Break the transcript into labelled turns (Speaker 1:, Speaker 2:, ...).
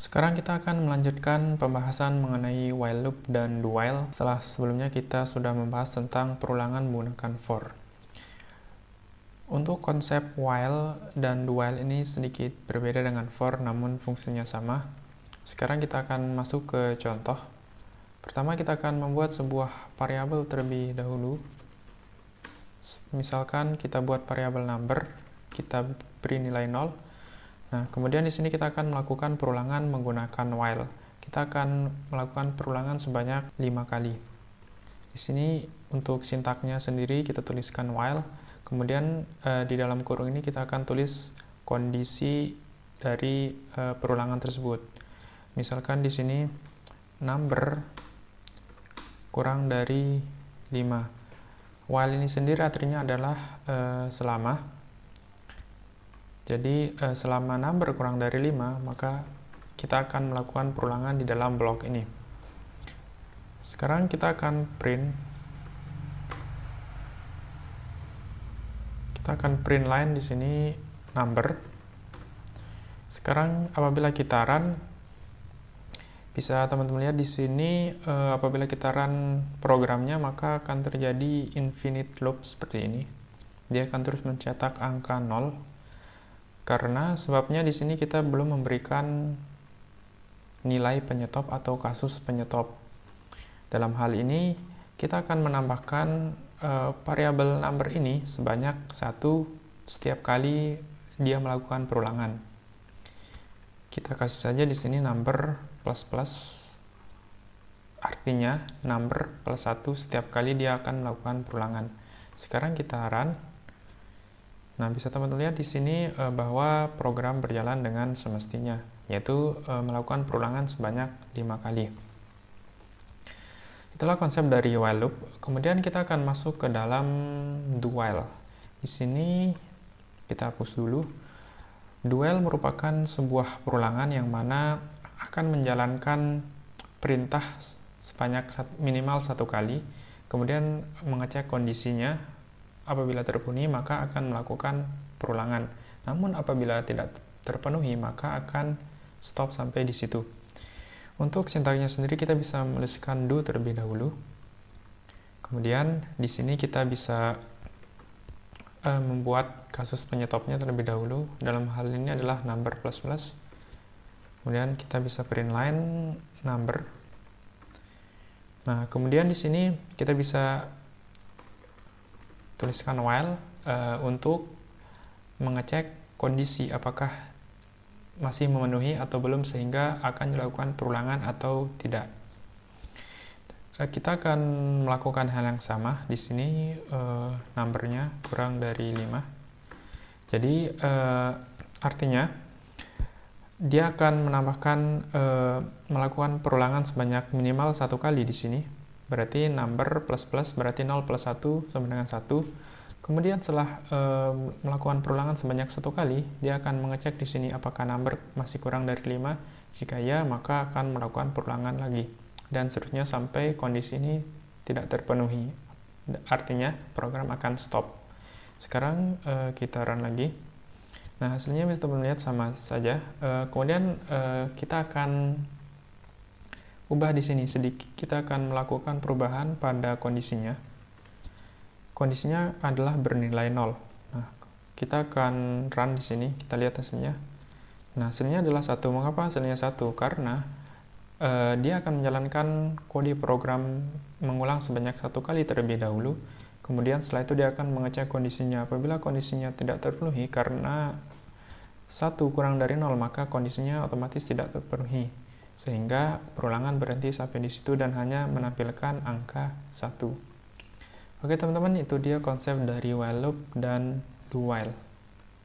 Speaker 1: Sekarang kita akan melanjutkan pembahasan mengenai while loop dan do while setelah sebelumnya kita sudah membahas tentang perulangan menggunakan for. Untuk konsep while dan do while ini sedikit berbeda dengan for namun fungsinya sama. Sekarang kita akan masuk ke contoh. Pertama kita akan membuat sebuah variabel terlebih dahulu. Misalkan kita buat variabel number, kita beri nilai 0. Nah, kemudian di sini kita akan melakukan perulangan menggunakan while. Kita akan melakukan perulangan sebanyak 5 kali. Di sini untuk sintaknya sendiri kita tuliskan while. Kemudian di dalam kurung ini kita akan tulis kondisi dari perulangan tersebut. Misalkan di sini number kurang dari 5. While ini sendiri artinya adalah selama. Jadi selama number kurang dari 5, maka kita akan melakukan perulangan di dalam blok ini. Sekarang kita akan print. Kita akan print line di sini number. Sekarang apabila kita run, bisa teman-teman lihat di sini apabila kita run programnya maka akan terjadi infinite loop seperti ini. Dia akan terus mencetak angka 0. Karena sebabnya di sini kita belum memberikan nilai penyetop atau kasus penyetop. Dalam hal ini kita akan menambahkan variabel number ini sebanyak 1 setiap kali dia melakukan perulangan. Kita kasih saja di sini number plus plus, artinya number plus 1 setiap kali dia akan melakukan perulangan. Sekarang kita run. Nah, bisa teman-teman lihat di sini bahwa program berjalan dengan semestinya, yaitu melakukan perulangan sebanyak 5 kali. Itulah konsep dari while loop. Kemudian kita akan masuk ke dalam do while. Di sini kita hapus dulu. Do while merupakan sebuah perulangan yang mana akan menjalankan perintah sebanyak minimal 1 kali, kemudian mengecek kondisinya. Apabila terpenuhi, maka akan melakukan perulangan. Namun apabila tidak terpenuhi, maka akan stop sampai di situ. Untuk sintaknya sendiri kita bisa menuliskan do terlebih dahulu. Kemudian di sini kita bisa membuat kasus penyetopnya terlebih dahulu. Dalam hal ini adalah number plus plus. Kemudian kita bisa print line number. Nah, kemudian di sini kita bisa tuliskan while untuk mengecek kondisi apakah masih memenuhi atau belum sehingga akan dilakukan perulangan atau tidak. Kita akan melakukan hal yang sama di sini, numbernya kurang dari 5. Jadi artinya dia akan menambahkan melakukan perulangan sebanyak minimal 1 kali di sini. Berarti number plus plus berarti 0 plus 1 sama dengan 1. Kemudian setelah melakukan perulangan sebanyak 1 kali, dia akan mengecek di sini apakah number masih kurang dari 5. Jika ya, maka akan melakukan perulangan lagi. Dan seterusnya sampai kondisi ini tidak terpenuhi. Artinya program akan stop. Sekarang kita run lagi. Nah, hasilnya bisa teman lihat sama saja. Kemudian kita akan ubah di sini sedikit. Kita akan melakukan perubahan pada kondisinya. Kondisinya adalah bernilai 0. Nah, kita akan run di sini. Kita lihat hasilnya. Nah, hasilnya adalah 1. Mengapa hasilnya 1? Karena dia akan menjalankan kode program mengulang sebanyak 1 kali terlebih dahulu. Kemudian setelah itu dia akan mengecek kondisinya. Apabila kondisinya tidak terpenuhi karena 1 kurang dari 0, maka kondisinya otomatis tidak terpenuhi. Sehingga perulangan berhenti sampai di situ dan hanya menampilkan angka 1. Oke teman-teman, itu dia konsep dari while loop dan do while.